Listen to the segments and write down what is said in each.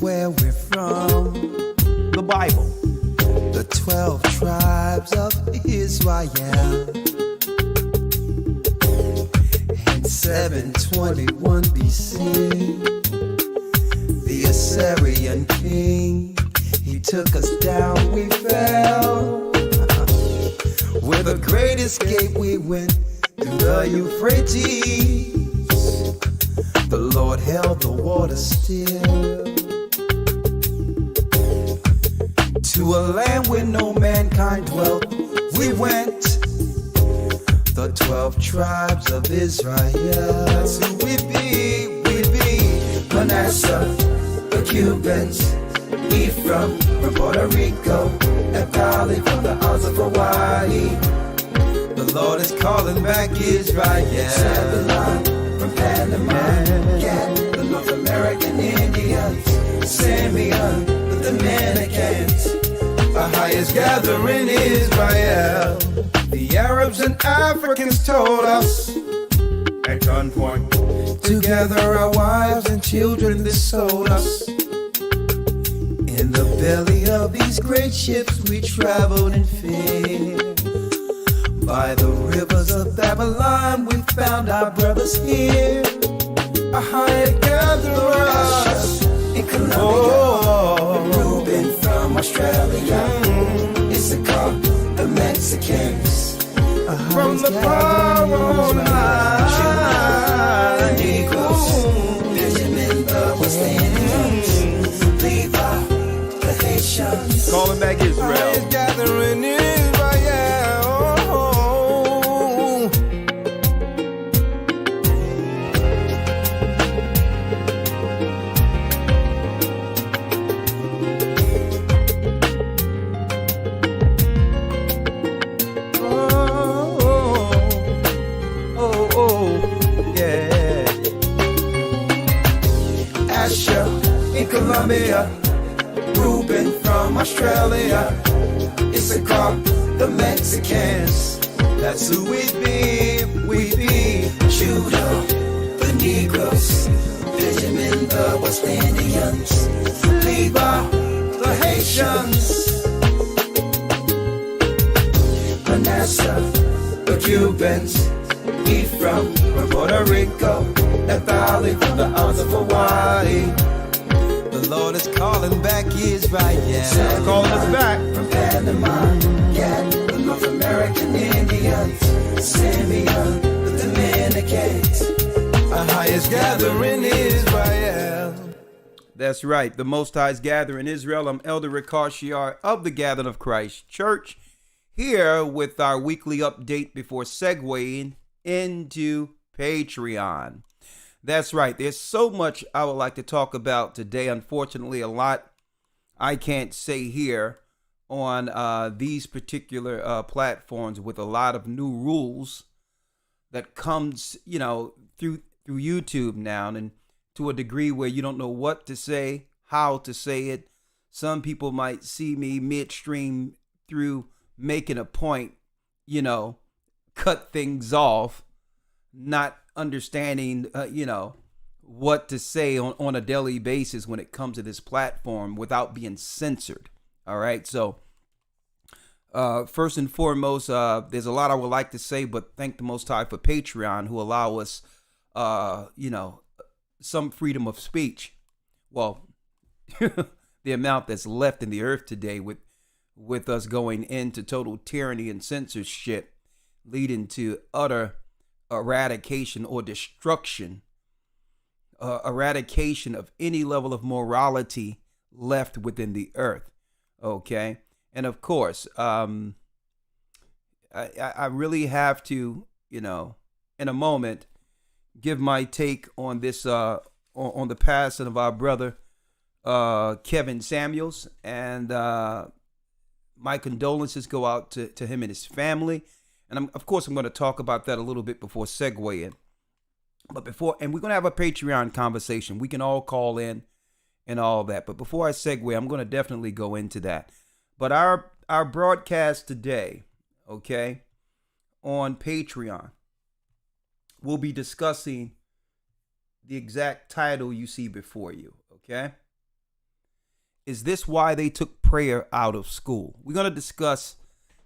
where we're from. The Bible. The 12 tribes of Israel. In 721 BC, the Assyrian king, he took us down, we fell. With a great escape we went through the Euphrates. The Lord held the water still. To a land where no mankind dwelt, we went. The 12 tribes of Israel. That's who we be, we be. Manasseh, the Cubans, Ephraim from Puerto Rico, Naphtali from the Isles of Hawaii. The Lord is calling back Israel. Zebulon from Panama, Gad, the North American Indians, Simeon, the Dominicans. The highest gathering Israel. The Arabs and Africans told us at gunpoint, together our wives and children they sold us. In the belly of these great ships we traveled in fear. By the rivers of Babylon we found our brothers here. A higher gatherer in Colombia, Reuben from Australia, Issachar, the Mexicans, from the far on high, the Negroes, Benjamin, the West Indians, Levi, the Haitians, Calling back Israel. Gathering Israel. Colombia, Reuben from Australia, Issachar, the Mexicans. That's who we be, we be. Judah, the Negroes, Benjamin, the West Indians, Levi, the Haitians, Manasseh, the Cubans, Ephraim from Puerto Rico, Naphtali from the Isles of Hawaii. The Lord is calling back Israel. Calling us back. From Panama, Gad, the North American Indians, Simeon, the Dominicans, our highest gathering Israel. That's right. The Most High's gathering Israel. I'm Elder Ricard Shiar of the Gathering of Christ Church, here with our weekly update before segueing into Patreon. That's right. There's so much I would like to talk about today. Unfortunately, a lot I can't say here on these particular platforms with a lot of new rules that comes, through YouTube now, and to a degree where you don't know what to say, how to say it. Some people might see me midstream through making a point, cut things off, not understanding, what to say on a daily basis when it comes to this platform without being censored. All right. So first and foremost, there's a lot I would like to say, but thank the Most High for Patreon, who allow us, some freedom of speech. Well, the amount that's left in the earth today with us going into total tyranny and censorship, leading to utter eradication or destruction, eradication of any level of morality left within the earth. Okay. And of course, I really have to, in a moment, give my take on this, on the passing of our brother, Kevin Samuels, and my condolences go out to him and his family. And of course, I'm going to talk about that a little bit before segueing. But and we're going to have a Patreon conversation. We can all call in and all that. But before I segue, I'm going to definitely go into that. But our broadcast today, okay, on Patreon, we'll be discussing the exact title you see before you, okay? Is this why they took prayer out of school? We're going to discuss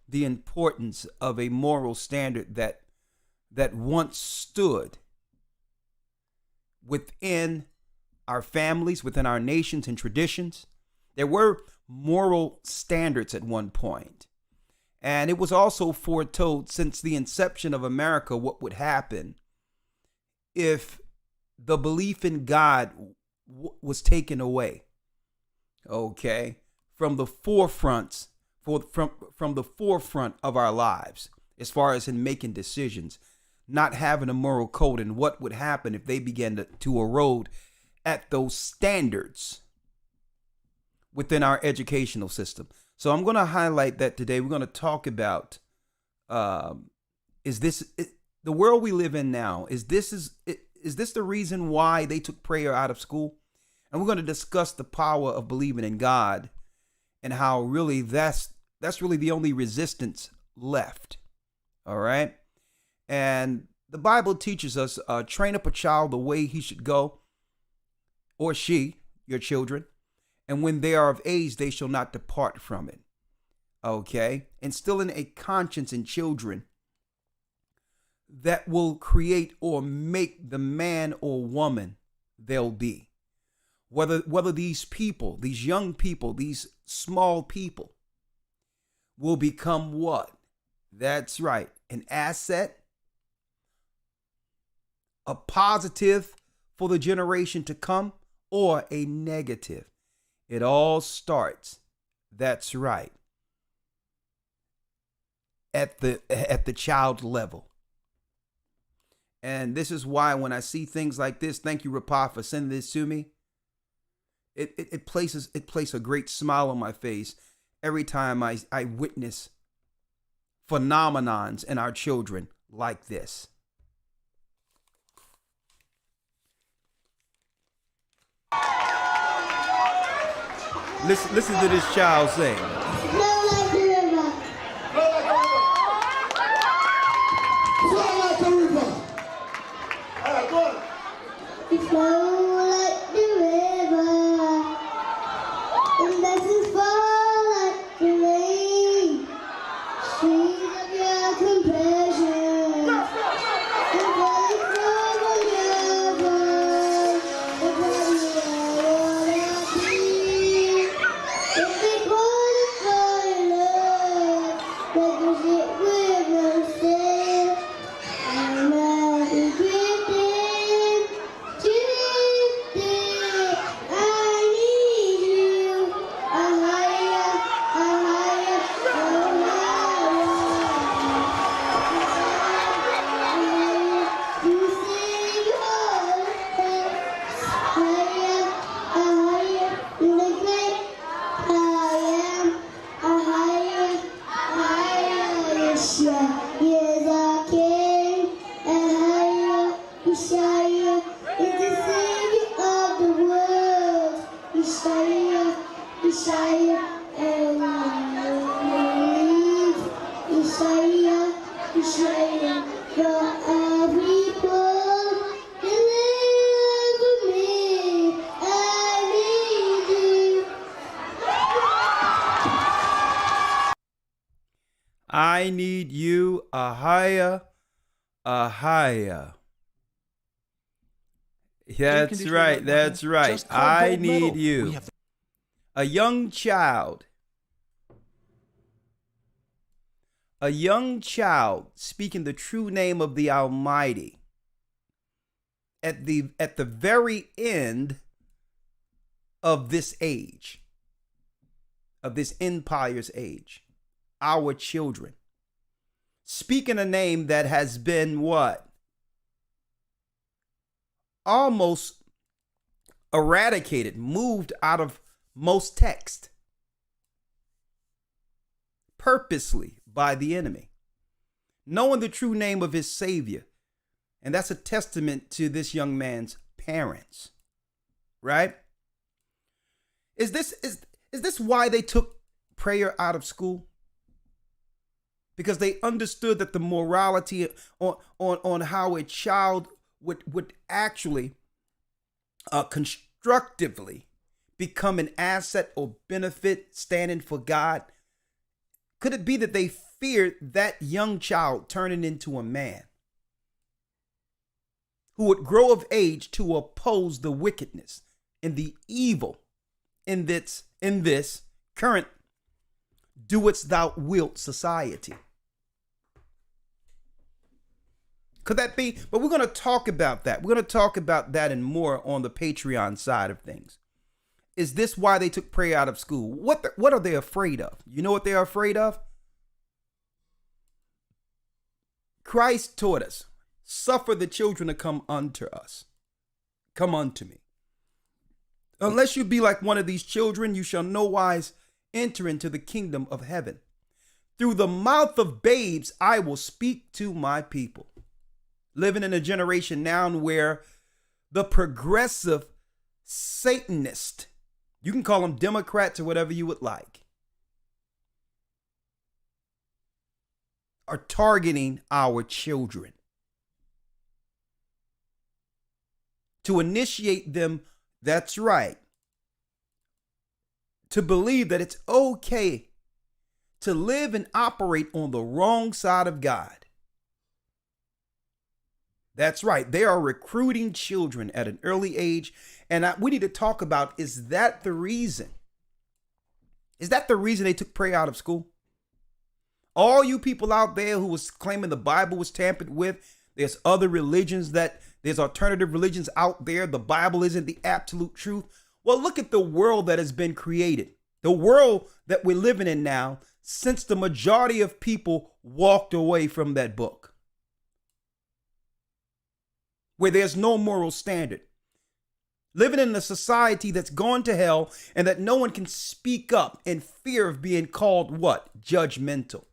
the importance of a moral standard that once stood within our families, within our nations and traditions. There were moral standards at one point. And it was also foretold since the inception of America what would happen if the belief in God was taken away, okay, from the forefronts, from the forefront of our lives, as far as in making decisions, not having a moral code, and what would happen if they began to erode at those standards within our educational system. So I'm going to highlight that today. We're going to talk about the world we live in now? Is this the reason why they took prayer out of school? And we're going to discuss the power of believing in God and how really that's really the only resistance left. All right. And the Bible teaches us, train up a child the way he should go, or she, your children, and when they are of age, they shall not depart from it. Okay. Instilling a conscience in children that will create or make the man or woman they'll be. Whether these people, these young people, these small people will become what? That's right. An asset, a positive for the generation to come, or a negative. It all starts, that's right, at the child level. And this is why when I see things like this, thank you, Rapa, for sending this to me. It places a great smile on my face every time I witness phenomenons in our children like this. Listen to this child sing. Flow like the river. Flow like the river. All right, go on. We flow like the river, and blessings fall like the rain. Streams of your compassion, the valley from wherever, the valley of water deep. If they qualify love, let us sit with no sin. I'm not drifting, drifting. I need you. A higher, you sing all higher, in the great I am a higher, yes, yes, I can. A higher, Yeshua is the Savior of the world. Yeshua, and I believe. Yeshua, for our people, deliver me. I need you. I need you, a higher. That's right. That's right. I need you. A young child. A young child speaking the true name of the Almighty at the very end of this age, of this empire's age, our children, speaking a name that has been what? Almost eradicated, moved out of most text, purposely by the enemy, knowing the true name of his Savior. And that's a testament to this young man's parents, right? Is this why they took prayer out of school? Because they understood that the morality on how a child would actually constructively become an asset or benefit standing for God? Could it be that they feared that young child turning into a man who would grow of age to oppose the wickedness and the evil in this current doest thou wilt society? Could that be? But we're going to talk about that. We're going to talk about that and more on the Patreon side of things. Is this why they took prayer out of school? What are they afraid of? You know what they are afraid of? Christ taught us, suffer the children to come unto us. Come unto me. Unless you be like one of these children, you shall no wise enter into the kingdom of heaven. Through the mouth of babes, I will speak to my people. Living in a generation now where the progressive Satanist, you can call them Democrats or whatever you would like, are targeting our children to initiate them, that's right, to believe that it's okay to live and operate on the wrong side of God. That's right. They are recruiting children at an early age. And we need to talk about, is that the reason? Is that the reason they took prayer out of school? All you people out there who was claiming the Bible was tampered with, there's other religions there's alternative religions out there. The Bible isn't the absolute truth. Well, look at the world that has been created. The world that we're living in now, since the majority of people walked away from that book, where there's no moral standard. Living in a society that's gone to hell and that no one can speak up in fear of being called what? Judgmental.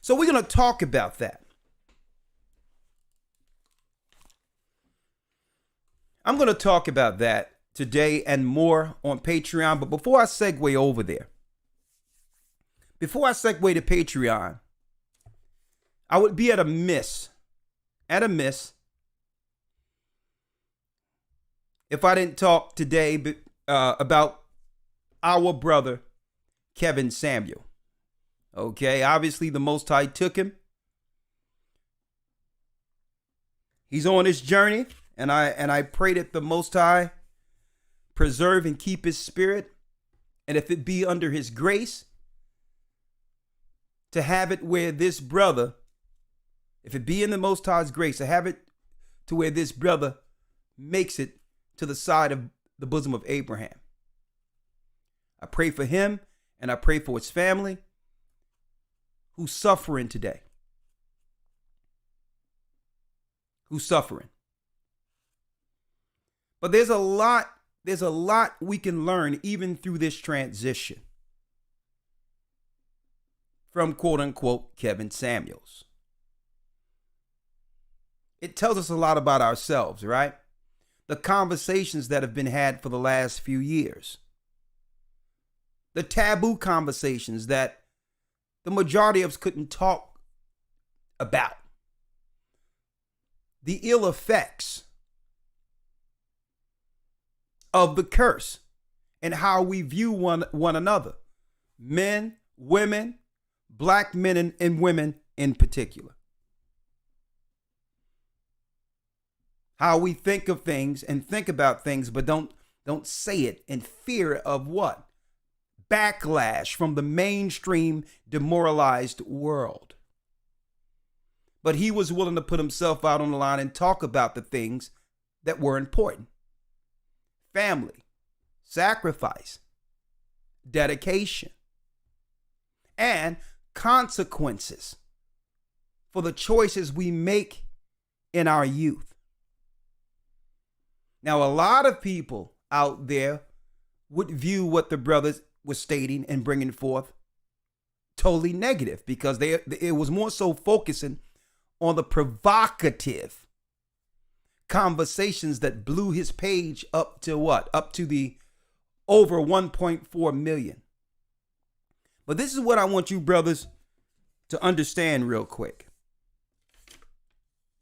So we're going to talk about that. I'm going to talk about that today and more on Patreon. But before I segue over there, before I segue to Patreon, I would be at a miss if I didn't talk today about our brother, Kevin Samuel. Okay, obviously the Most High took him. He's on his journey, and I pray that the Most High preserve and keep his spirit, and if it be under his grace, to have it where this brother, if it be in the Most High's grace, to have it to where this brother makes it to the side of the bosom of Abraham. I pray for him, and I pray for his family who's suffering today. Who's suffering. But there's a lot we can learn even through this transition from quote unquote Kevin Samuels. It tells us a lot about ourselves, right? The conversations that have been had for the last few years. The taboo conversations that the majority of us couldn't talk about. The ill effects of the curse and how we view one another. Men, women, black men and women in particular. How we think of things and think about things, but don't say it in fear of what? Backlash from the mainstream demoralized world. But he was willing to put himself out on the line and talk about the things that were important. Family, sacrifice, dedication, and consequences for the choices we make in our youth. Now, a lot of people out there would view what the brothers were stating and bringing forth totally negative, because it was more so focusing on the provocative conversations that blew his page up to what? Up to the over 1.4 million. But this is what I want you brothers to understand real quick.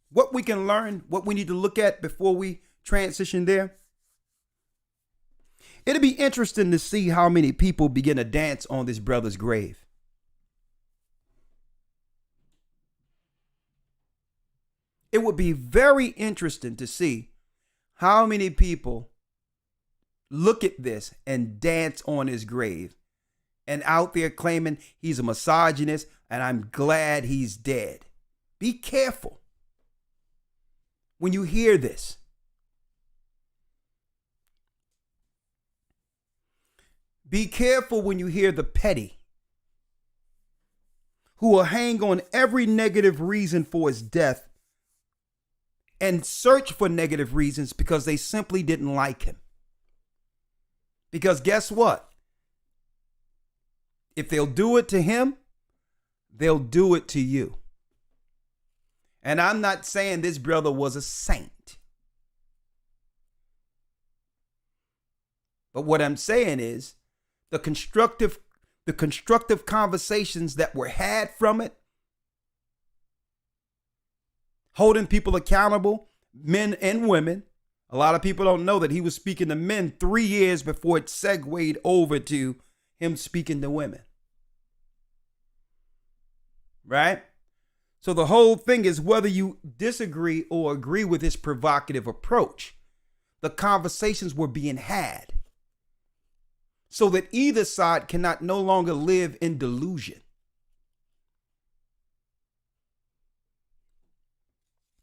what we can learn, what we need to look at before we transition there. It'll be interesting to see how many people begin to dance on this brother's grave. It would be very interesting to see how many people look at this and dance on his grave and out there claiming he's a misogynist and I'm glad he's dead. Be careful when you hear this. Be careful when you hear the petty who will hang on every negative reason for his death and search for negative reasons because they simply didn't like him. Because guess what? If they'll do it to him, they'll do it to you. And I'm not saying this brother was a saint. But what I'm saying is the constructive conversations that were had from it, holding people accountable, men and women. A lot of people don't know that he was speaking to men 3 years before it segued over to him speaking to women. Right? So the whole thing is whether you disagree or agree with his provocative approach, the conversations were being had so that either side cannot no longer live in delusion.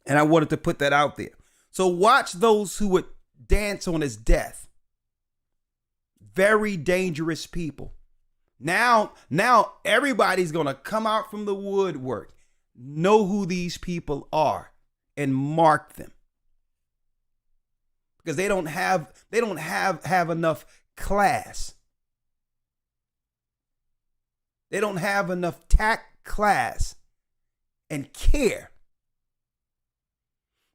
And I wanted to put that out there. So watch those who would dance on his death. Very dangerous people. Now everybody's going to come out from the woodwork, know who these people are, and mark them. Because they don't have enough class. They don't have enough tact, class, and care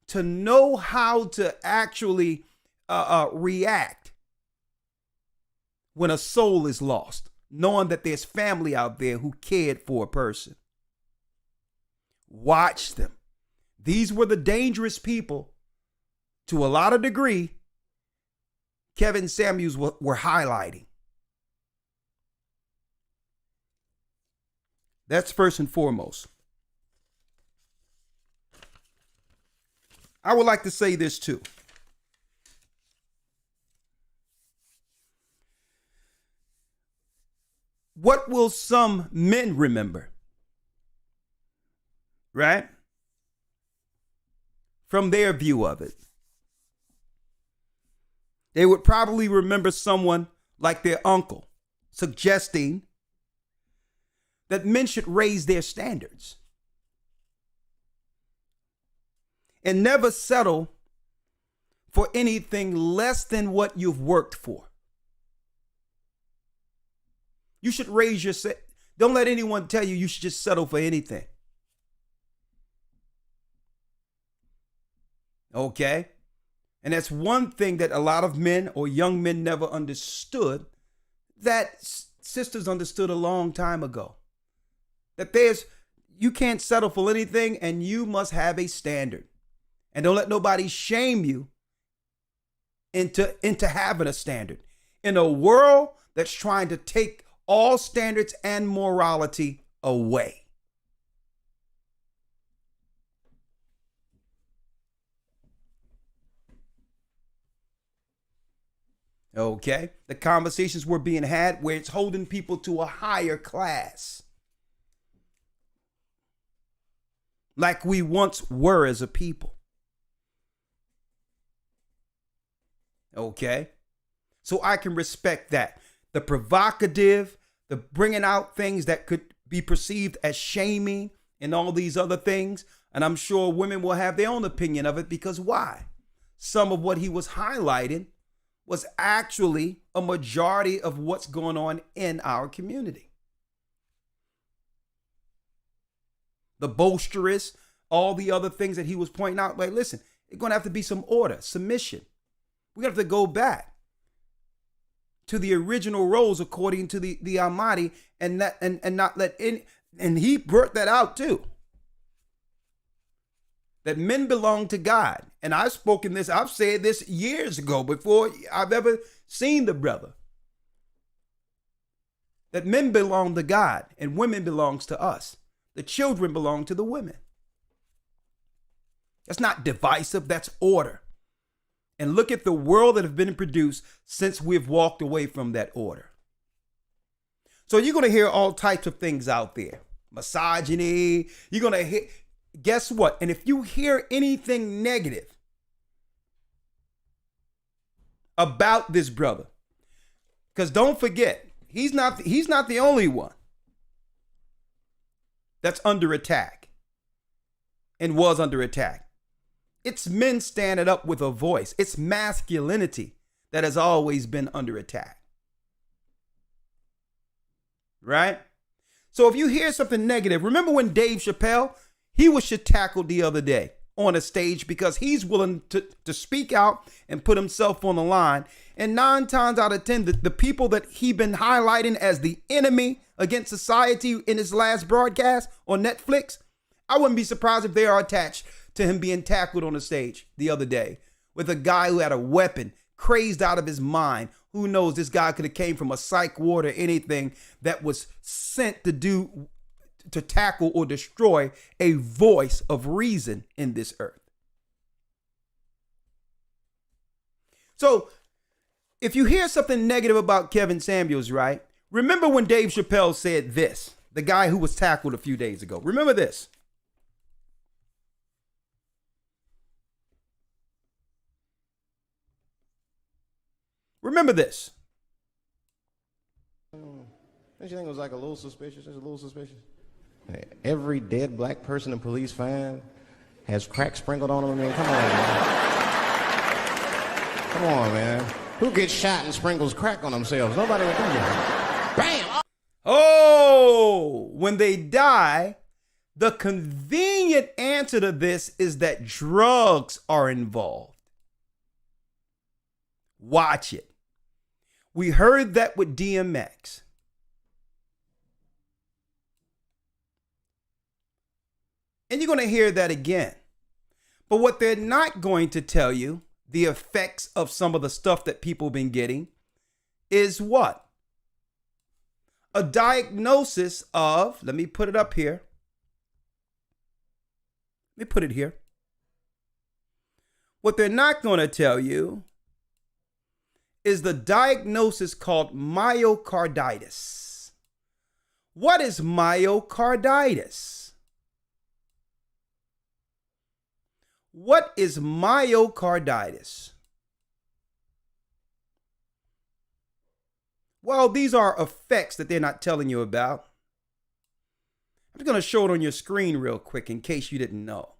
to know how to actually react when a soul is lost, knowing that there's family out there who cared for a person. Watch them. These were the dangerous people, to a lot of degree, Kevin Samuels were highlighting. That's first and foremost. I would like to say this too. What will some men remember? Right? From their view of it. They would probably remember someone like their uncle suggesting that men should raise their standards and never settle for anything less than what you've worked for. You should raise your don't let anyone tell you should just settle for anything. Okay? And that's one thing that a lot of men or young men never understood, that sisters understood a long time ago. That you can't settle for anything and you must have a standard. And don't let nobody shame you into having a standard. In a world that's trying to take all standards and morality away. Okay? The conversations were being had where it's holding people to a higher class. Like we once were as a people. Okay? So I can respect that. The provocative, the bringing out things that could be perceived as shaming and all these other things. And I'm sure women will have their own opinion of it, because why? Some of what he was highlighting was actually a majority of what's going on in our community. The boisterous, all the other things that he was pointing out. Like, listen, it's going to have to be some order, submission. We're going to have to go back to the original roles according to the Almighty, and not let any. And he brought that out too. that men belong to God. And I've spoken this, I've said this years ago before I've ever seen the brother. That men belong to God and women belongs to us. The children belong to the women. That's not divisive, that's order. And look at the world that has been produced since we've walked away from that order. So you're going to hear all types of things out there. Misogyny, you're going to hear, guess what? And if you hear anything negative about this brother, because don't forget, he's not the only one that's under attack and was under attack. It's men standing up with a voice. It's masculinity that has always been under attack. Right? So if you hear something negative, remember when Dave Chappelle, he was tackled the other day on a stage because he's willing to speak out and put himself on the line. And 9 times out of 10, the people that he been highlighting as the enemy against society in his last broadcast on Netflix, I wouldn't be surprised if they are attached to him being tackled on the stage the other day with a guy who had a weapon, crazed out of his mind. Who knows, this guy could have came from a psych ward or anything that was sent to tackle or destroy a voice of reason in this earth. So if you hear something negative about Kevin Samuels, right? Remember when Dave Chappelle said this, the guy who was tackled a few days ago. Remember this. Remember this. Don't you think it was like a little suspicious? Just a little suspicious. Every dead black person the police find has crack sprinkled on them. I mean, come on, man. Come on, man. Who gets shot and sprinkles crack on themselves? Nobody would do that. Bam! Oh, when they die, the convenient answer to this is that drugs are involved. Watch it. We heard that with DMX. And you're going to hear that again. But what they're not going to tell you, the effects of some of the stuff that people have been getting, is what? A diagnosis of, let me put it up here. Let me put it here. What they're not going to tell you is the diagnosis called myocarditis. What is myocarditis? What is myocarditis? Well, these are effects that they're not telling you about. I'm just going to show it on your screen real quick in case you didn't know.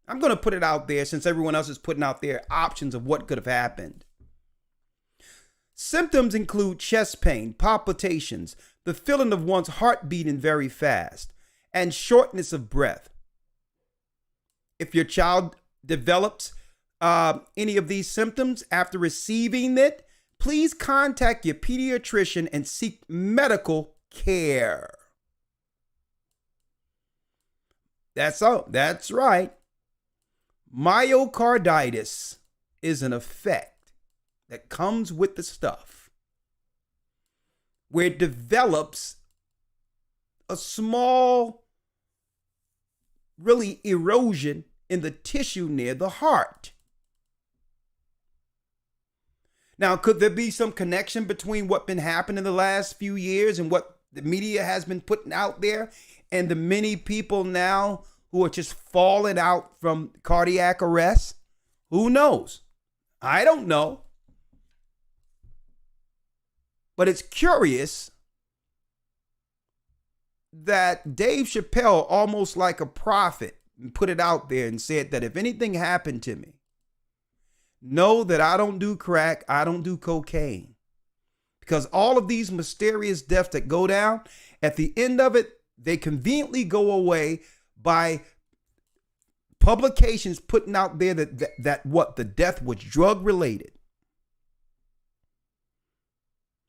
I'm going to put it out there since everyone else is putting out their options of what could have happened. Symptoms include chest pain, palpitations, the feeling of one's heart beating very fast, and shortness of breath. If your child develops any of these symptoms after receiving it, please contact your pediatrician and seek medical care. That's right. Myocarditis is an effect that comes with the stuff where it develops a small, really erosion in the tissue near the heart. Now, could there be some connection between what's been happening in the last few years and what the media has been putting out there and the many people now who are just falling out from cardiac arrest? Who knows? I don't know. But it's curious that Dave Chappelle, almost like a prophet, put it out there and said that if anything happened to me, know that I don't do crack, I don't do cocaine. Because all of these mysterious deaths that go down, at the end of it, they conveniently go away by publications putting out there that what the death was drug related.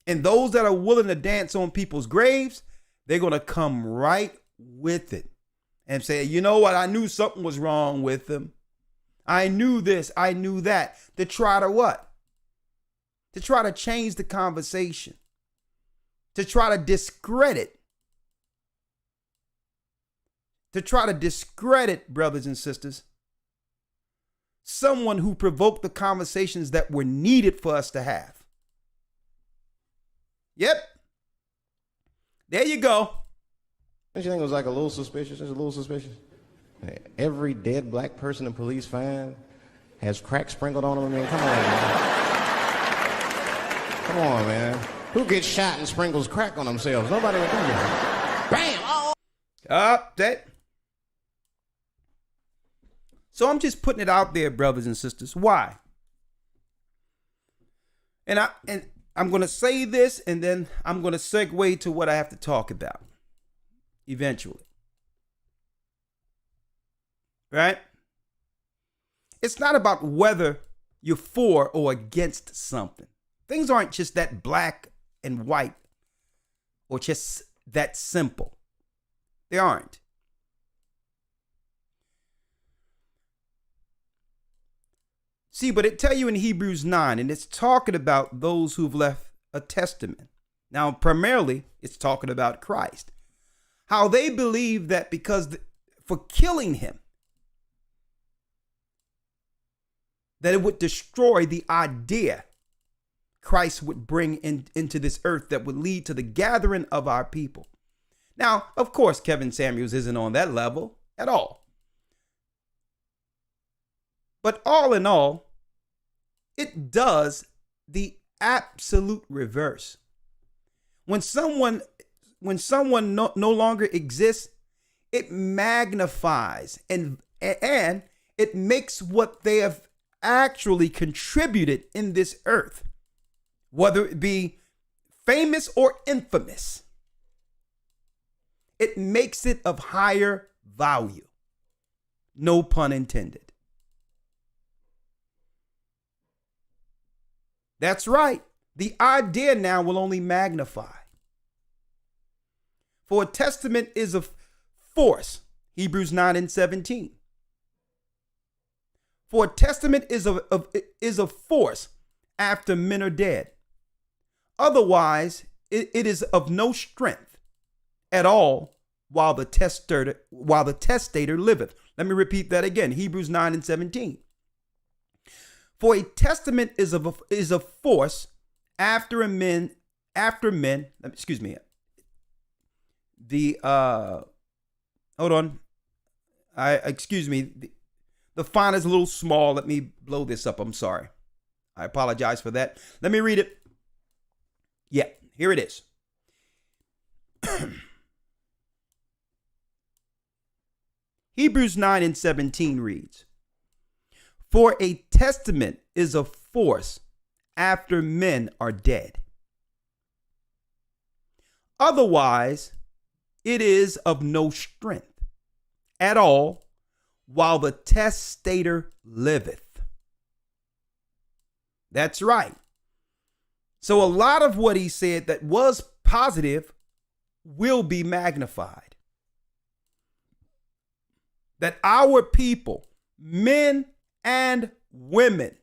And those that are willing to dance on people's graves, they're going to come right with it. and say, you know what? I knew something was wrong with them. I knew this. I knew that. To try to what? To try to change the conversation. To try to discredit. To try to discredit, brothers and sisters, someone who provoked the conversations that were needed for us to have. Yep. There you go. Don't you think it was like a little suspicious? It's a little suspicious. Every dead black person the police find has crack sprinkled on them. I mean, come on, man. Come on, man. Who gets shot and sprinkles crack on themselves? Nobody would do that. Bam! Oh! That. So I'm just putting it out there, brothers and sisters. Why? And I'm going to say this, and then I'm going to segue to what I have to talk about eventually. Right? It's not about whether you're for or against something. Things aren't just that black and white or just that simple. They aren't. See, but it tell you in Hebrews 9, and it's talking about those who've left a testament. Now, primarily, it's talking about Christ. How they believe that because for killing him, that it would destroy the idea Christ would bring into this earth that would lead to the gathering of our people. Now, of course, Kevin Samuels isn't on that level at all. But all in all, it does the absolute reverse. When someone no longer exists, it magnifies and it makes what they have actually contributed in this earth, whether it be famous or infamous, it makes it of higher value. No pun intended. That's right. The idea now will only magnify. For a testament is a force, Hebrews 9:17. For a testament is a force after men are dead. Otherwise, it is of no strength at all while the testator liveth. Let me repeat that again. Hebrews 9:17. For a testament is a force after men. Excuse me. Hold on. Excuse me. The font is a little small. Let me blow this up. I'm sorry. I apologize for that. Let me read it. Yeah, here it is. Hebrews 9:17 reads, for a testament is a force after men are dead. Otherwise, it is of no strength at all while the testator liveth. That's right. So a lot of what he said that was positive will be magnified. That our people, men and women,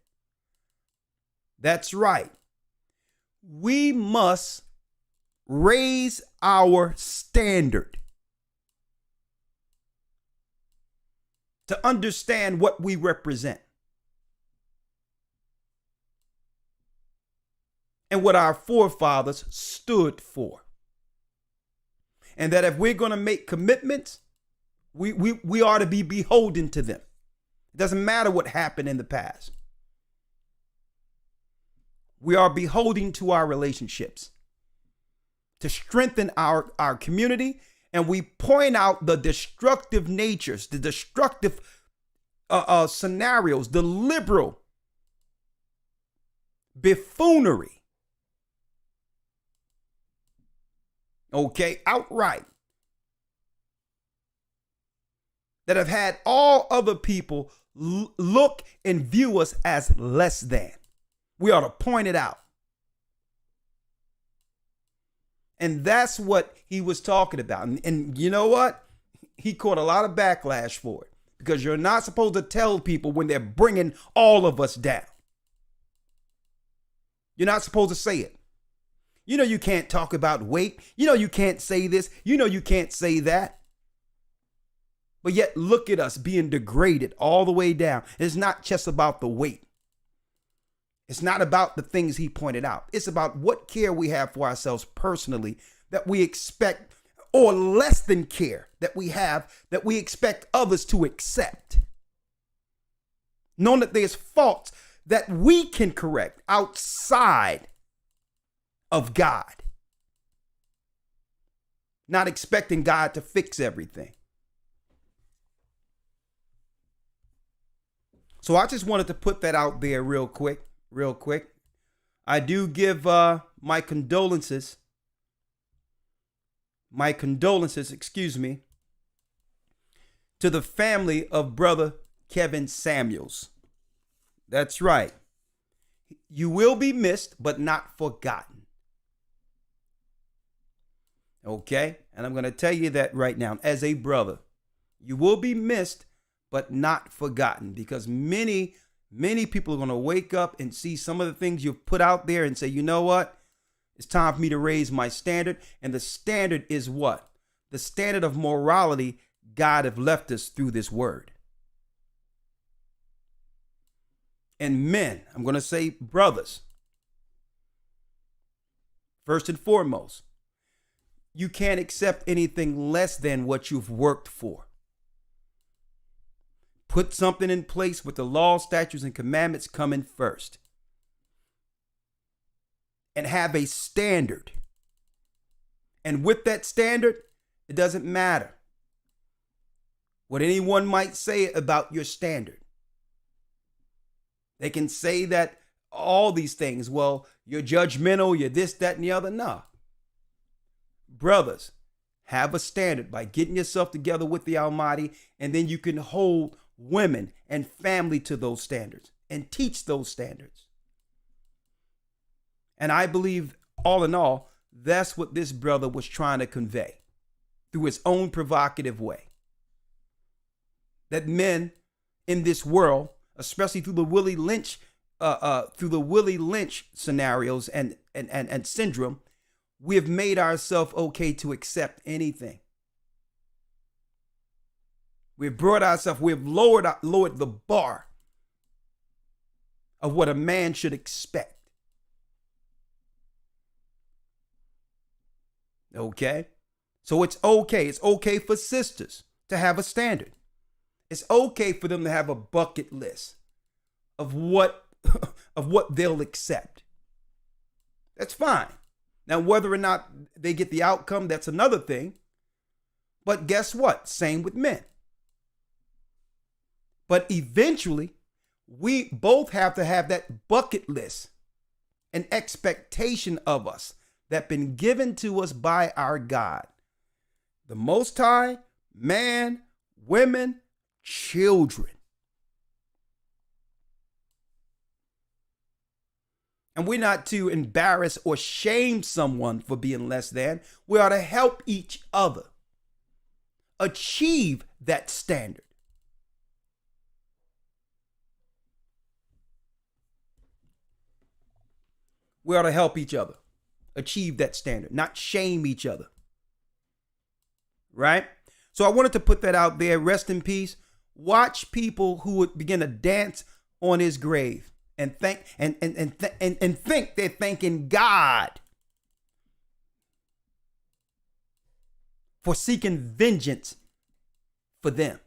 that's right, we must raise our standard to understand what we represent and what our forefathers stood for. And that if we're going to make commitments, we ought to be beholden to them. It doesn't matter what happened in the past. We are beholden to our relationships to strengthen our community, and we point out the destructive natures, the destructive scenarios, the liberal buffoonery. Okay, outright. That have had all other people look and view us as less than. We ought to point it out. And that's what he was talking about. And you know what? he caught a lot of backlash for it, because you're not supposed to tell people when they're bringing all of us down. You're not supposed to say it. You know you can't talk about weight. You know you can't say this. You know you can't say that. But yet look at us being degraded all the way down. It's not just about the weight. It's not about the things he pointed out. It's about what care we have for ourselves personally that we expect, or less than care that we have, that we expect others to accept. Knowing that there's faults that we can correct outside of God. Not expecting God to fix everything. So I just wanted to put that out there real quick. I do give my condolences, to the family of brother Kevin Samuels. That's right. You will be missed, but not forgotten. Okay? And I'm going to tell you that right now. As a brother, you will be missed, but not forgotten, because many people are going to wake up and see some of the things you've put out there and say, you know what? It's time for me to raise my standard. And the standard is what? The standard of morality God have left us through this word. And men, I'm going to say brothers, first and foremost, you can't accept anything less than what you've worked for. Put something in place with the law, statutes, and commandments coming first. And have a standard. And with that standard, it doesn't matter what anyone might say about your standard. They can say that all these things, well, you're judgmental, you're this, that, and the other. No. Brothers, have a standard by getting yourself together with the Almighty, and then you can hold women and family to those standards and teach those standards. And I believe, all in all, that's what this brother was trying to convey through his own provocative way. That men in this world, especially through the Willie Lynch scenarios and syndrome, we have made ourselves okay to accept anything. We've lowered the bar of what a man should expect. Okay? So it's okay. It's okay for sisters to have a standard. It's okay for them to have a bucket list of what they'll accept. That's fine. Now, whether or not they get the outcome, that's another thing. But guess what? Same with men. But eventually, we both have to have that bucket list, an expectation of us that's been given to us by our God. The Most High, man, women, children. And we're not to embarrass or shame someone for being less than. We ought to help each other achieve that standard. We ought to help each other achieve that standard, not shame each other. Right? So I wanted to put that out there. Rest in peace. Watch people who would begin to dance on his grave and think they're thanking God for seeking vengeance for them.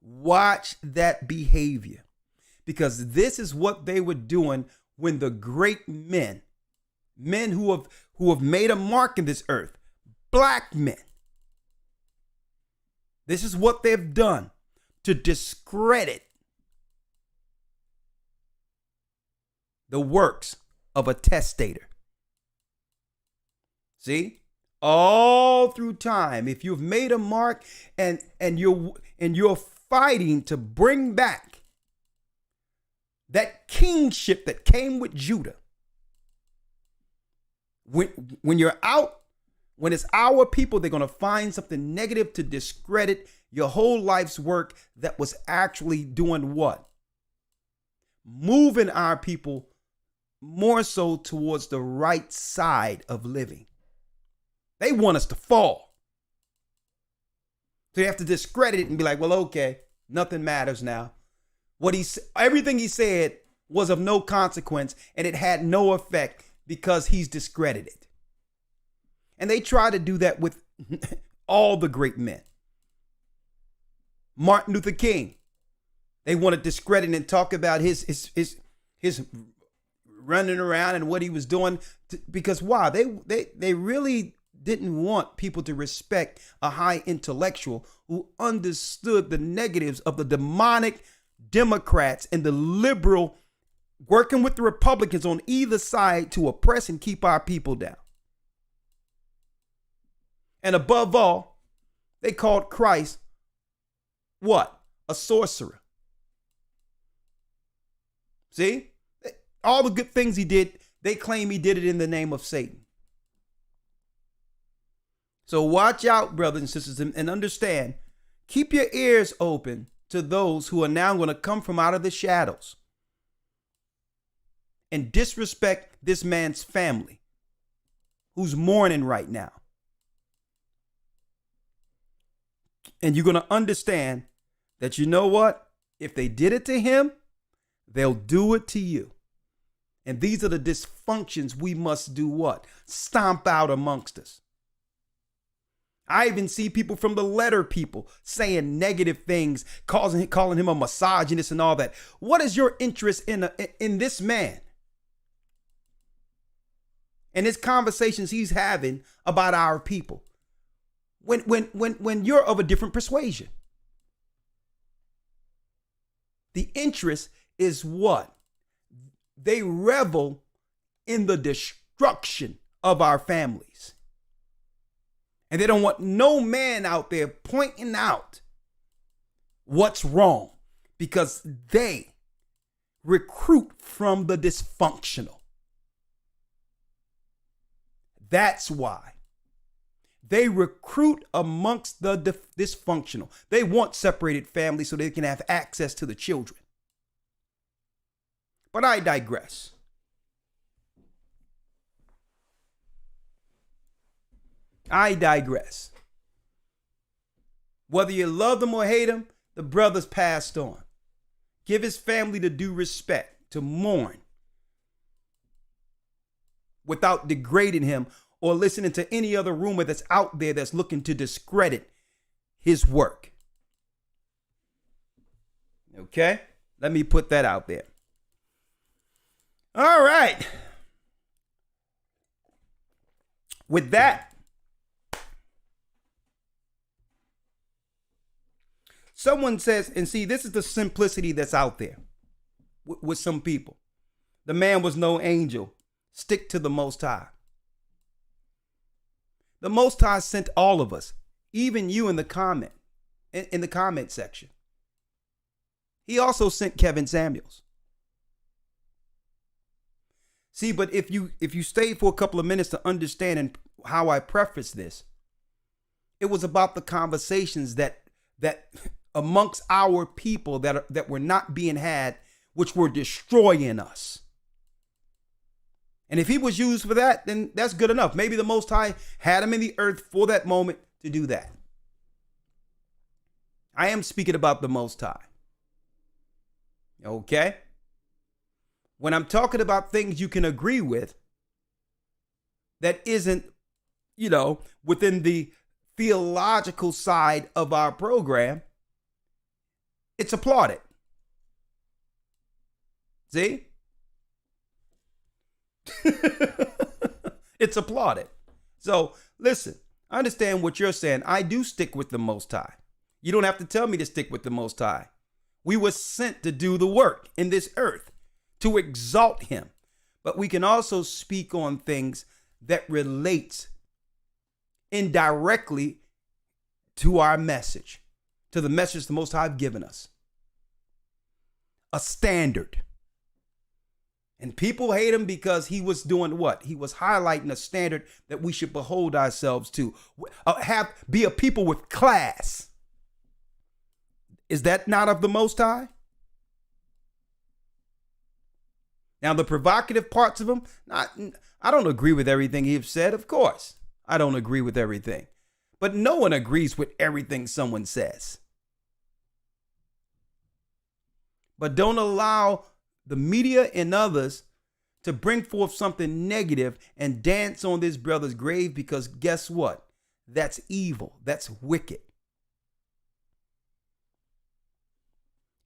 Watch that behavior, because this is what they were doing when the great men who have made a mark in this earth, black men, this is what they've done to discredit the works of a testator. See? All through time, if you've made a mark and you're fighting to bring back that kingship that came with Judah, when you're out When it's our people, they're going to find something negative to discredit your whole life's work that was actually doing what? Moving our people more so towards the right side of living. They want us to fall. So you have to discredit it and be like, well, okay, nothing matters now. Everything he said was of no consequence, and it had no effect because he's discredited. And they try to do that with all the great men. Martin Luther King. They want to discredit and talk about his running around and what he was doing because why? They really didn't want people to respect a high intellectual who understood the negatives of the demonic Democrats and the liberal working with the Republicans on either side to oppress and keep our people down. And above all, they called Christ what? A sorcerer. See? All the good things he did, they claim he did it in the name of Satan. So watch out, brothers and sisters, and understand, keep your ears open to those who are now going to come from out of the shadows and disrespect this man's family who's mourning right now. And you're going to understand that, you know what? If they did it to him, they'll do it to you. And these are the dysfunctions we must do what? Stomp out amongst us. I even see people from the letter people saying negative things, calling him a misogynist and all that. What is your interest in this man? And his conversations he's having about our people. When you're of a different persuasion. The interest is what? They revel in the destruction of our families. And they don't want no man out there pointing out what's wrong because they recruit from the dysfunctional. That's why. They recruit amongst the dysfunctional. They want separated families so they can have access to the children. But I digress. Whether you love him or hate him, the brother's passed on. Give his family the due respect to mourn without degrading him or listening to any other rumor that's out there that's looking to discredit his work. Okay? Let me put that out there. All right. With that, someone says, and see, this is the simplicity that's out there with some people. The man was no angel. Stick to the Most High. The Most High sent all of us, even you in the comment section. He also sent Kevin Samuels. See, but if you stay for a couple of minutes to understand and how I preface this, it was about the conversations that amongst our people that were not being had, which were destroying us. And if he was used for that, then that's good enough. Maybe the Most High had him in the earth for that moment to do that. I am speaking about the Most High. Okay? When I'm talking about things you can agree with, that isn't, within the theological side of our program, it's applauded. See? It's applauded. So listen, I understand what you're saying. I do stick with the Most High. You don't have to tell me to stick with the Most High. We were sent to do the work in this earth, to exalt him. But we can also speak on things that relates indirectly to our message, to the message the Most High have given us. A standard. And people hate him because he was doing what? He was highlighting a standard that we should behold ourselves to. Be a people with class. Is that not of the Most High? Now, the provocative parts of him, I don't agree with everything he's said, of course. I don't agree with everything. But no one agrees with everything someone says. But don't allow the media and others to bring forth something negative and dance on this brother's grave, because guess what? That's evil. That's wicked.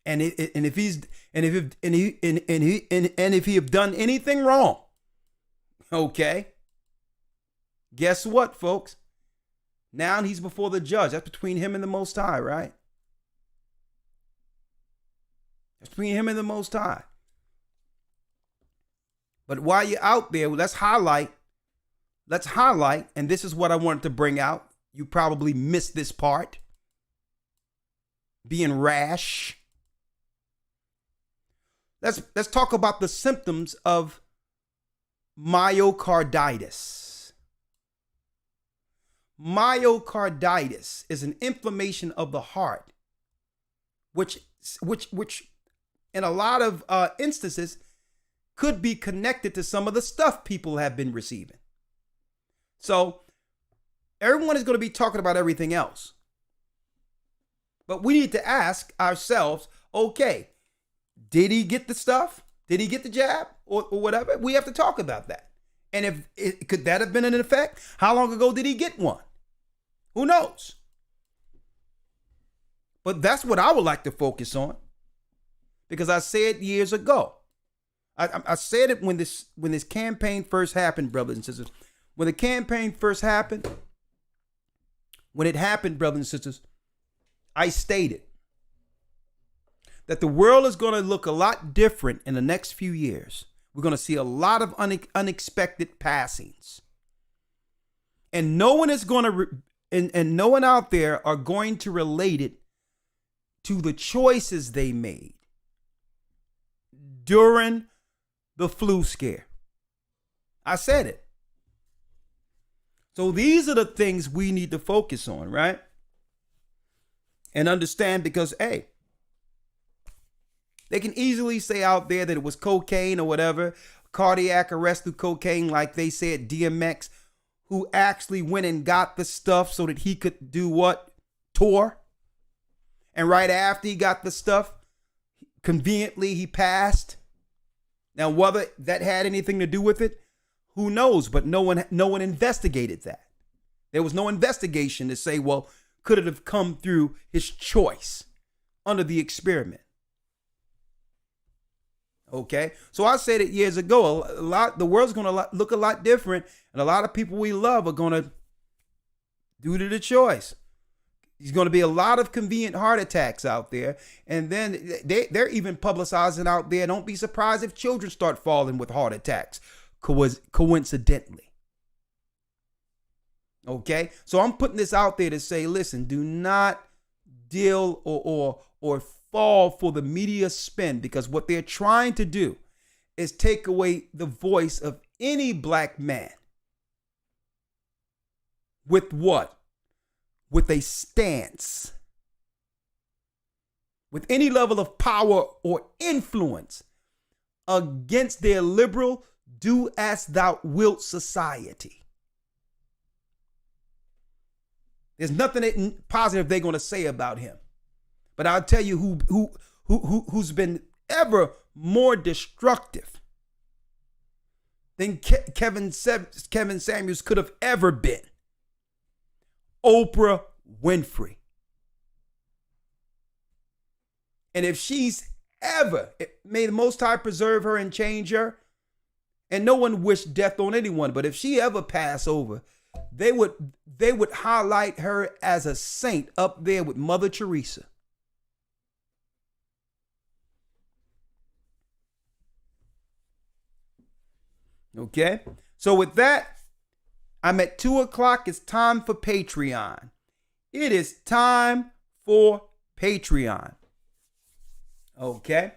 And if he have done anything wrong, okay, guess what, folks? Now he's before the judge. That's between him and the Most High, right? That's between him and the Most High. But while you're out there, let's highlight, and this is what I wanted to bring out. You probably missed this part. Being rash. Let's talk about the symptoms of myocarditis. Myocarditis is an inflammation of the heart, which in a lot of instances could be connected to some of the stuff people have been receiving. So everyone is going to be talking about everything else. But we need to ask ourselves, okay, did he get the stuff? Did he get the jab or whatever? We have to talk about that. And could that have been an effect? How long ago did he get one? Who knows? But that's what I would like to focus on, because I said years ago. I said it when this campaign first happened, brothers and sisters. When the campaign first happened, brothers and sisters, I stated that the world is going to look a lot different in the next few years. We're going to see a lot of unexpected passings. And no one is going to, and no one out there are going to relate it to the choices they made during the flu scare. I said it. So these are the things we need to focus on, right? And understand, because, hey, they can easily say out there that it was cocaine or whatever, cardiac arrest through cocaine, like they said DMX, who actually went and got the stuff so that he could do what? Tour. And right after he got the stuff, conveniently he passed. Now, whether that had anything to do with it, who knows? But no one investigated that. There was no investigation to say, well, could it have come through his choice under the experiment? Okay, so I said it years ago. The world's going to look a lot different, and a lot of people we love are going to, due to the choice, there's going to be a lot of convenient heart attacks out there, and then they're even publicizing out there. Don't be surprised if children start falling with heart attacks, coincidentally. Okay, so I'm putting this out there to say, listen, do not deal or fall for the media spin, because what they're trying to do is take away the voice of any black man. With what? With a stance. With any level of power or influence against their liberal, do as thou wilt society. There's nothing positive they're going to say about him. But I'll tell you who's been ever more destructive than Kevin Samuels could have ever been. Oprah Winfrey. And if she's ever, may the Most High preserve her and change her, and no one wished death on anyone, but if she ever pass over, they would highlight her as a saint up there with Mother Teresa. Okay, so with that, I'm at 2:00. It's time for Patreon. It is time for Patreon. Okay.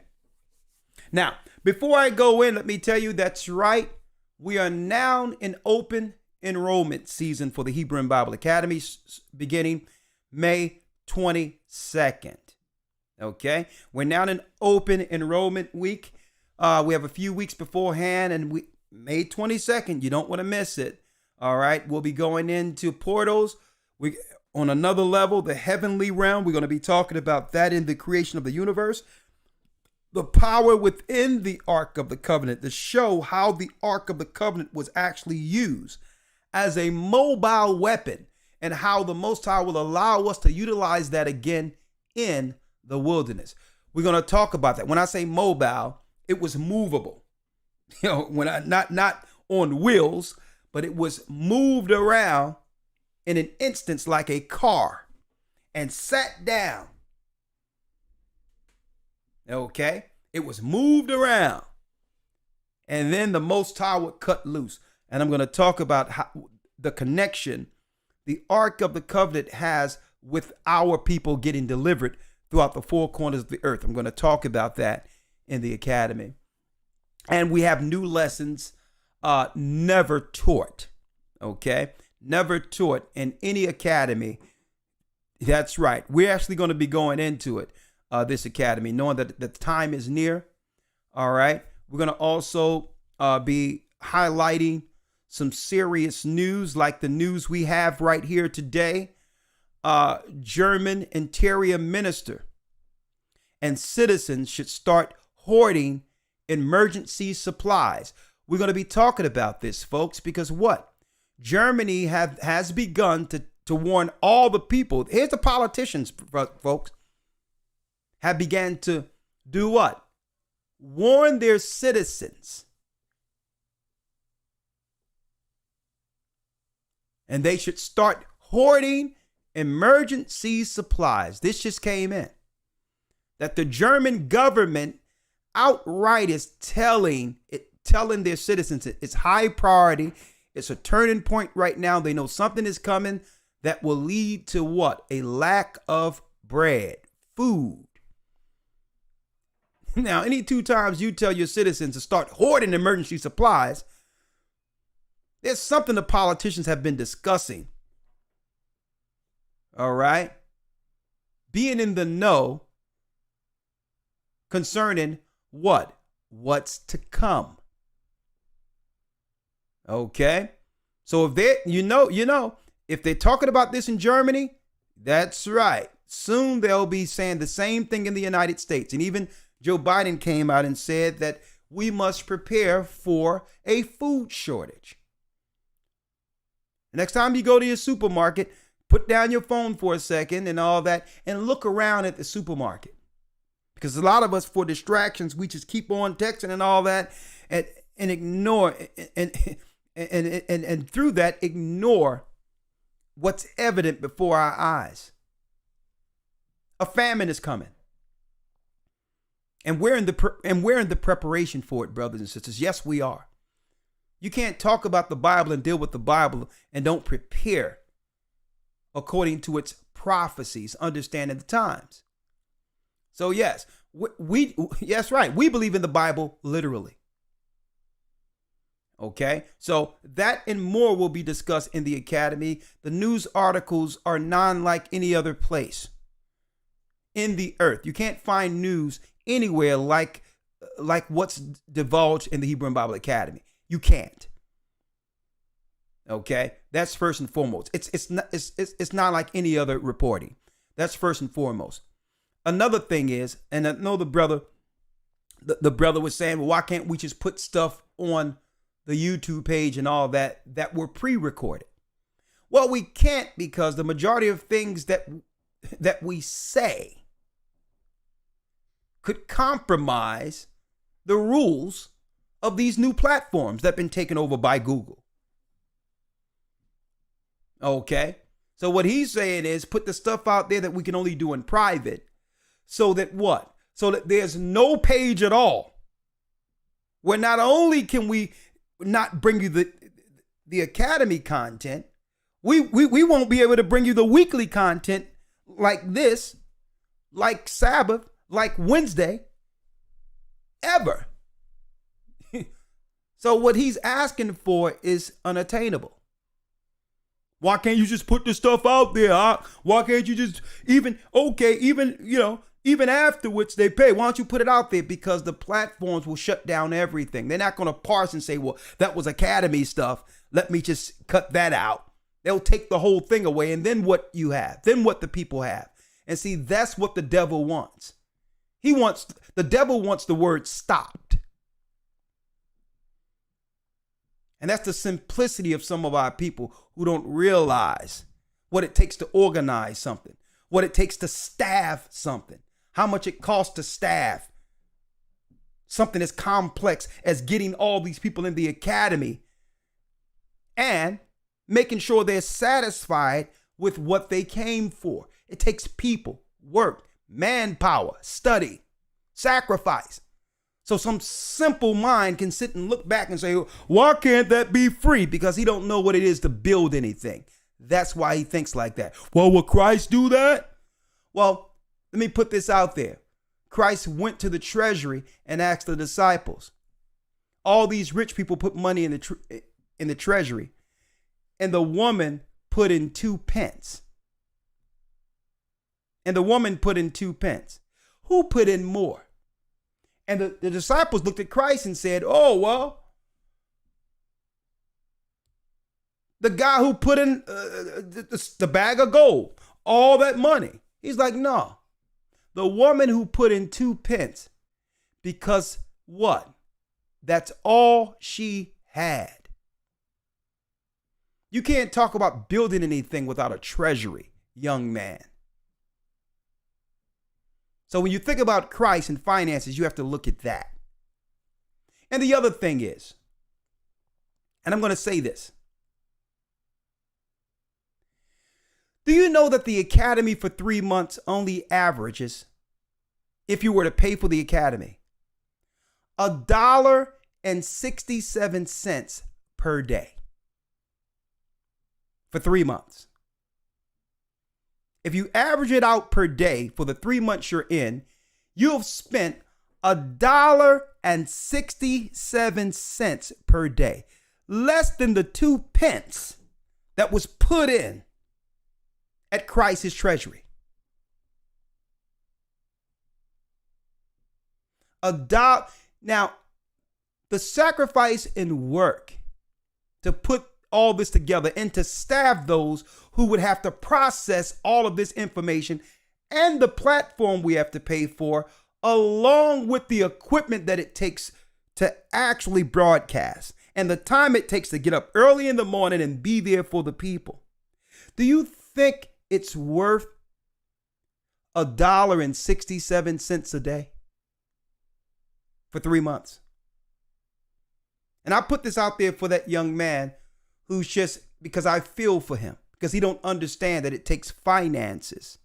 Now, before I go in, let me tell you that's right. We are now in open enrollment season for the Hebrew and Bible Academy beginning May 22nd. Okay, we're now in open enrollment week. We have a few weeks beforehand, and May 22nd, you don't want to miss it. All right, we'll be going into portals. We on another level, the heavenly realm. We're going to be talking about that in the creation of the universe. The power within the Ark of the Covenant to show how the Ark of the Covenant was actually used as a mobile weapon and how the Most High will allow us to utilize that again in the wilderness. We're going to talk about that. When I say mobile, it was movable. Not on wheels, but it was moved around in an instance like a car and sat down. Okay, it was moved around, and then the Most High would cut loose. And I'm going to talk about how the connection the Ark of the Covenant has with our people getting delivered throughout the four corners of the earth. I'm going to talk about that in the academy. And we have new lessons never taught. Okay, never taught in any academy. That's right. We're actually going to be going into it. This academy, knowing that the time is near. All right. We're going to also be highlighting some serious news like the news we have right here today. German Interior Minister and citizens should start hoarding emergency supplies. We're going to be talking about this, folks, because what? Germany has begun to warn all the people. Here's the politicians, folks. Have began to do what? Warn their citizens. And they should start hoarding emergency supplies. This just came in. That the German government outright is telling their citizens it's high priority. It's a turning point right now. They know something is coming that will lead to what? A lack of bread, food. Now, any two times you tell your citizens to start hoarding emergency supplies, there's something the politicians have been discussing. All right. Being in the know concerning what? What's to come. Okay. So if they, if they're talking about this in Germany, that's right. Soon they'll be saying the same thing in the United States. And even Joe Biden came out and said that we must prepare for a food shortage. Next time you go to your supermarket, put down your phone for a second and all that and look around at the supermarket. Because a lot of us, for distractions, we just keep on texting and all that and ignore and through that ignore what's evident before our eyes. A famine is coming. And we're in the preparation for it, brothers and sisters. Yes, we are. You can't talk about the Bible and deal with the Bible and don't prepare according to its prophecies, understanding the times. So yes, yes, right. We believe in the Bible literally. Okay, so that and more will be discussed in the academy. The news articles are non-like any other place in the earth. You can't find news anywhere like what's divulged in the Hebrew and Bible Academy. You can't. Okay, that's first and foremost. It's not like any other reporting. That's first and foremost. Another thing is, and I know the brother was saying, well, why can't we just put stuff on the YouTube page and all that were pre-recorded? Well, we can't, because the majority of things that we say could compromise the rules of these new platforms that have been taken over by Google. Okay. So what he's saying is put the stuff out there that we can only do in private, so that what? So that there's no page at all, where not only can we not bring you the academy content, we won't be able to bring you the weekly content like this, like Sabbath, like Wednesday, ever. So what he's asking for is unattainable. Why can't you just put the stuff out there? Huh? Why can't you just even afterwards they pay? Why don't you put it out there? Because the platforms will shut down everything. They're not going to parse and say, well, that was Academy stuff. Let me just cut that out. They'll take the whole thing away. And then what you have, then what the people have. And see, that's what the devil wants. The devil wants the word stopped. And that's the simplicity of some of our people who don't realize what it takes to organize something, what it takes to staff something, how much it costs to staff something as complex as getting all these people in the academy and making sure they're satisfied with what they came for. It takes people, work, manpower, study, sacrifice. So some simple mind can sit and look back and say, why can't that be free? Because he don't know what it is to build anything. That's why he thinks like that. Well, will Christ do that? Well, let me put this out there. Christ went to the treasury and asked the disciples. All these rich people put money in the treasury, and the woman put in 2 pence. And the woman put in 2 pence. Who put in more? And the disciples looked at Christ and said, oh, well, the guy who put in the bag of gold, all that money. He's like, no, the woman who put in 2 pence, because what? That's all she had. You can't talk about building anything without a treasury, young man. So when you think about Christ and finances, you have to look at that. And the other thing is, and I'm going to say this. Do you know that the academy for 3 months only averages, if you were to pay for the academy, $1.67 per day for 3 months? If you average it out per day for the 3 months you're in, you've spent $1.67 per day, less than the 2 pence that was put in at Christ's treasury. Now, the sacrifice and work to put all this together and to staff those who would have to process all of this information and the platform we have to pay for, along with the equipment that it takes to actually broadcast and the time it takes to get up early in the morning and be there for the people. Do you think it's worth $1.67 a day for 3 months? And I put this out there for that young man who's just, because I feel for him, because he don't understand that it takes finances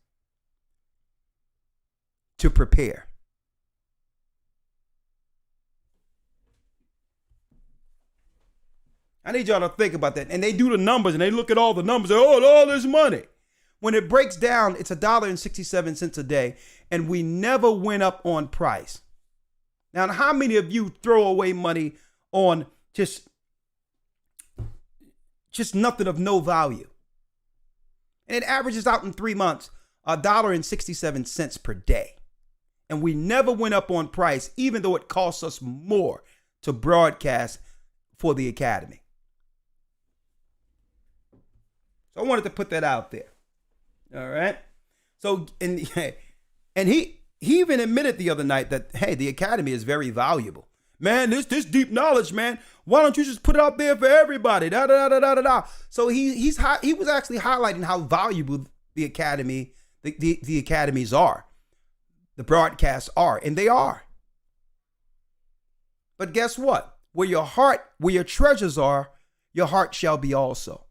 to prepare. I need y'all to think about that. And they do the numbers and they look at all the numbers and all this money. When it breaks down, it's $1.67 a day, and we never went up on price. Now, how many of you throw away money on just nothing of no value? And it averages out in 3 months, $1.67 per day. And we never went up on price, even though it costs us more to broadcast for the academy. So I wanted to put that out there. All right. So, and he even admitted the other night that, hey, the academy is very valuable. Man, this deep knowledge, man. Why don't you just put it out there for everybody? Da da da da da da. So he was actually highlighting how valuable the academy, the academies are, the broadcasts are, and they are. But guess what? Where your treasures are, your heart shall be also.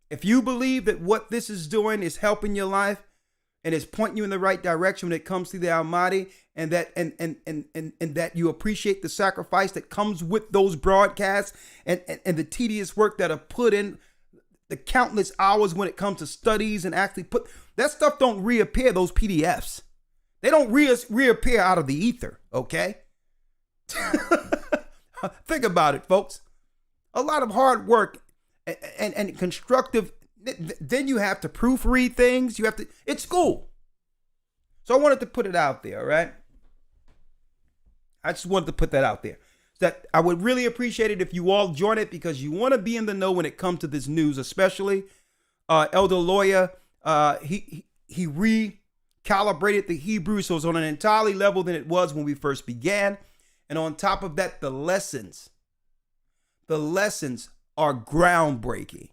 If you believe that what this is doing is helping your life and is pointing you in the right direction when it comes to the Almighty, and that and that you appreciate the sacrifice that comes with those broadcasts and the tedious work that are put in, the countless hours when it comes to studies and actually put that stuff, don't reappear, those PDFs. They don't reappear out of the ether, okay? Think about it, folks. A lot of hard work and constructive. Then you have to proofread things. It's school. So I wanted to put it out there, all right? I just wanted to put that out there. That I would really appreciate it if you all join it, because you want to be in the know when it comes to this news, especially Elder Lawyer. He recalibrated the Hebrew, so it's on an entirely level than it was when we first began. And on top of that, the lessons are groundbreaking.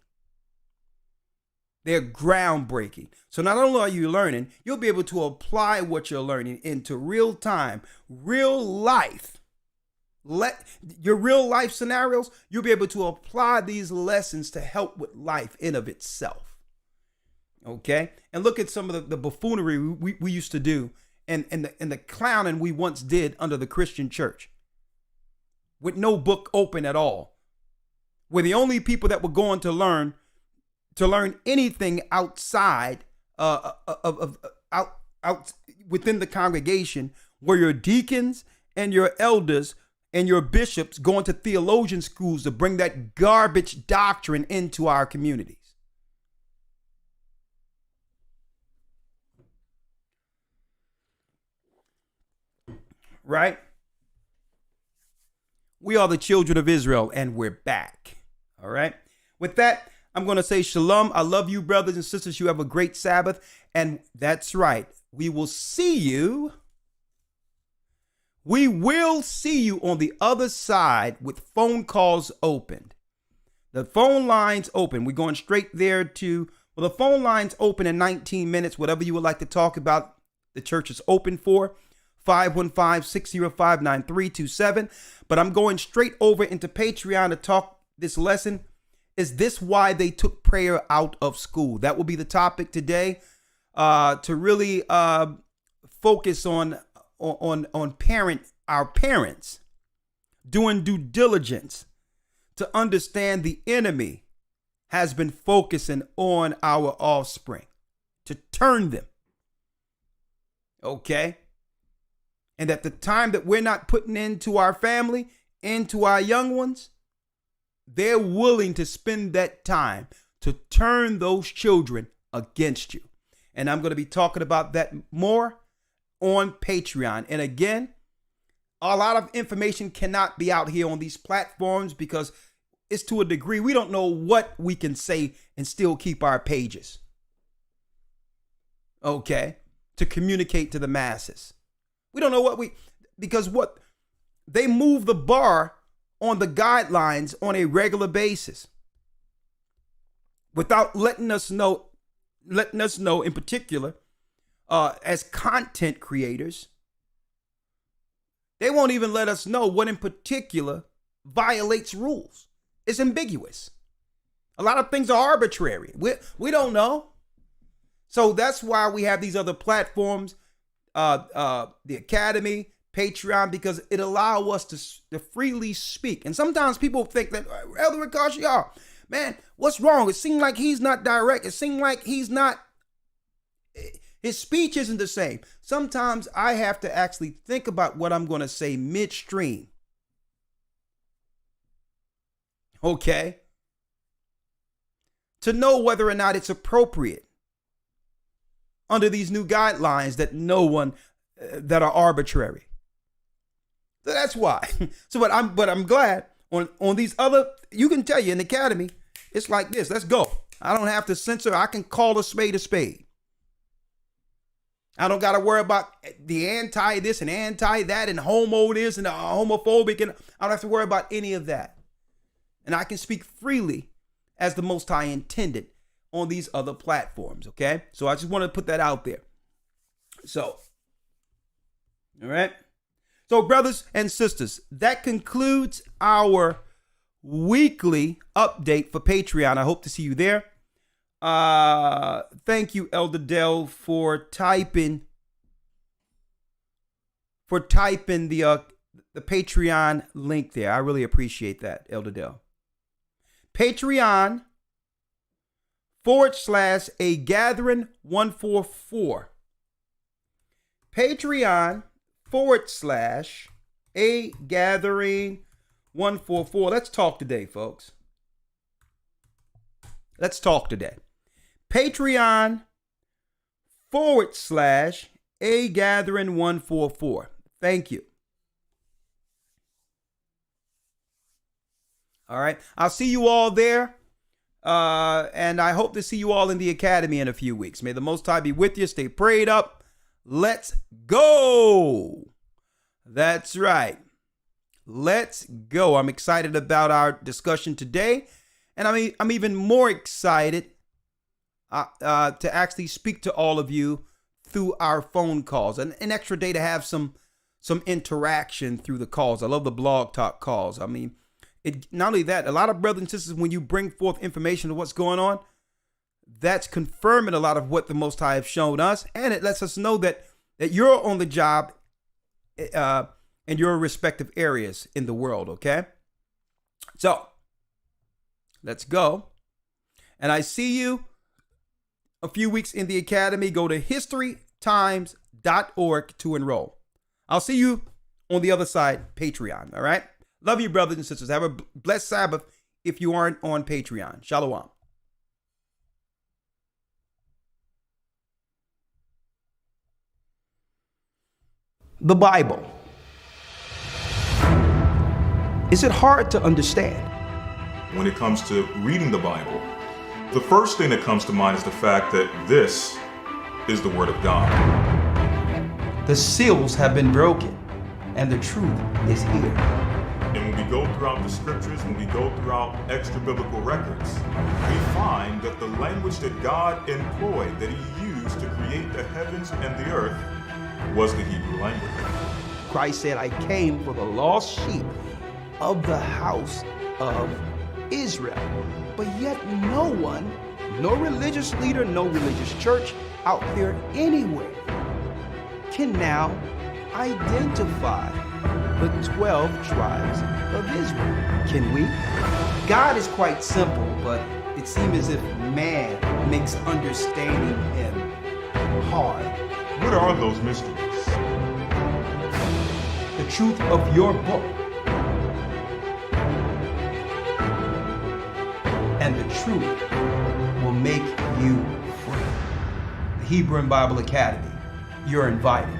They're groundbreaking. So not only are you learning, you'll be able to apply what you're learning into real time, real life. Your real life scenarios, you'll be able to apply these lessons to help with life in of itself. Okay? And look at some of the buffoonery we used to do and the clowning we once did under the Christian church. With no book open at all. We're the only people that were going to learn anything outside out within the congregation, where your deacons and your elders and your bishops going to theologian schools to bring that garbage doctrine into our communities. Right? We are the children of Israel, and we're back. All right? With that, I'm going to say shalom. I love you, brothers and sisters. You have a great Sabbath. And that's right. We will see you. We will see you on the other side with phone calls opened. The phone lines open. We're going straight there to, well, the phone lines open in 19 minutes. Whatever you would like to talk about, the church is open for. 515-605-9327. But I'm going straight over into Patreon to talk this lesson. Is this why they took prayer out of school? That will be the topic today, to really focus on our parents doing due diligence to understand the enemy has been focusing on our offspring to turn them. Okay? And at the time that we're not putting into our family, into our young ones, they're willing to spend that time to turn those children against you. And I'm going to be talking about that more on Patreon. And again, a lot of information cannot be out here on these platforms because it's to a degree we don't know what we can say and still keep our pages. Okay? To communicate to the masses. We don't know because they move the bar on the guidelines on a regular basis without letting us know in particular, as content creators, they won't even let us know what in particular violates rules. It's ambiguous. A lot of things are arbitrary. We don't know. So that's why we have these other platforms, the Academy, Patreon, because it allows us to freely speak. And sometimes people think that, Elder Ricard, man, what's wrong? It seems like he's not direct. It seems like his speech isn't the same. Sometimes I have to actually think about what I'm going to say midstream. Okay? To know whether or not it's appropriate under these new guidelines that that are arbitrary. So that's why. But I'm glad on these other, you can tell you in the Academy, it's like this. Let's go. I don't have to censor. I can call a spade a spade. I don't got to worry about the anti this and anti that and homo this and homophobic. And I don't have to worry about any of that. And I can speak freely as the Most High intended on these other platforms. Okay. So I just want to put that out there. So, all right. So, brothers and sisters, that concludes our weekly update for Patreon. I hope to see you there. Thank you, Elder Dell, for typing the Patreon link there. I really appreciate that, Elder Dell. Patreon /A Gathering 144. Patreon / A Gathering 144. Let's talk today, folks. Let's talk today. Patreon /A Gathering 144. Thank you. All right. I'll see you all there. And I hope to see you all in the academy in a few weeks. May the Most High be with you. Stay prayed up. Let's go. That's right. Let's go. I'm excited about our discussion today. And I'm even more excited to actually speak to all of you through our phone calls. An extra day to have some interaction through the calls. I love the blog talk calls. I mean, not only that, a lot of brothers and sisters, when you bring forth information of what's going on, that's confirming a lot of what the Most High have shown us. And it lets us know that you're on the job in your respective areas in the world, okay? So, let's go. And I see you a few weeks in the academy. Go to historytimes.org to enroll. I'll see you on the other side, Patreon, all right? Love you, brothers and sisters. Have a blessed Sabbath if you aren't on Patreon. Shalom. The Bible. Is it hard to understand? When it comes to reading the Bible, the first thing that comes to mind is the fact that this is the Word of God. The seals have been broken, and the truth is here. And when we go throughout the scriptures, when we go throughout extra biblical records, we find that the language that God employed, that He used to create the heavens and the earth, was the Hebrew language. Christ said, I came for the lost sheep of the house of Israel. But yet no one, no religious leader, no religious church out there anywhere can now identify the 12 tribes of Israel. Can we? God is quite simple, but it seems as if man makes understanding Him hard. What are those mysteries? The truth of your book and the truth will make you free. The Hebrew and Bible Academy. You're invited.